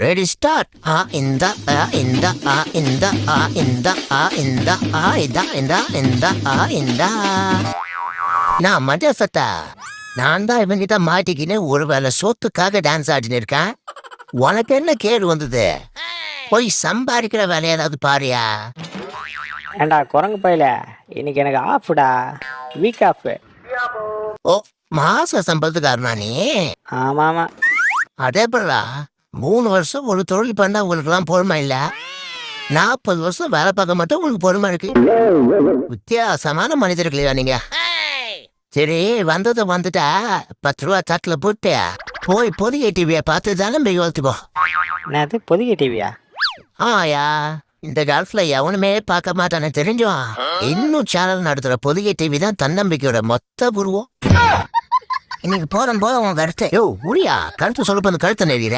Ready start. இந்த இந்த இந்த இந்த இந்த இந்த நான் மஜசத்தா. நான் தான் இவங்கிட்ட மாட்டிக்கின்னு ஒரு வேளை சொத்துக்காக டான்ஸ் ஆடின்னு இருக்கேன். உனக்கு என்ன கேடு வந்தது? போய் சம்பாதிக்கிற வேலையை ஏதாவது பாரியா. ஏண்டா குரங்கு பையில, இன்னைக்கு எனக்கு ஆஃப்டா, வீக் ஆஃப். ஓ, மாச சம்பளத்துக்காரனா நீ? ஆமா ஆமா. அதே போலா 3 வருஷம் ஒரு தொழில் பண்ணா உங்களுக்குலாம் பொறுமை இல்ல. 40 வருஷம் வேலை பார்க்க மட்டும் உங்களுக்கு பொறுமை இருக்கு. வித்தியாசமான மனிதர்களையா நீங்க. சரி, வந்தது வந்துட்டா 10 ரூபா தட்டுல போட்டு போய் பொதிகை டிவியை பார்த்து தானே யோசிச்சுக்கோ. என்னது பொதிகை டிவியா? ஆயா, இந்த காலத்துல எவனுமே பார்க்க மாட்டானே தெரிஞ்சோம். இன்னும் சேனல் நடத்துற பொதிகை டிவி தான் தன்னம்பிக்கையோட மொத்த உருவம். இன்னைக்கு போதும் உன் கருத்து. யோ முடியா, கருத்து சொல்லப்ப அந்த கருத்தை நெறிற.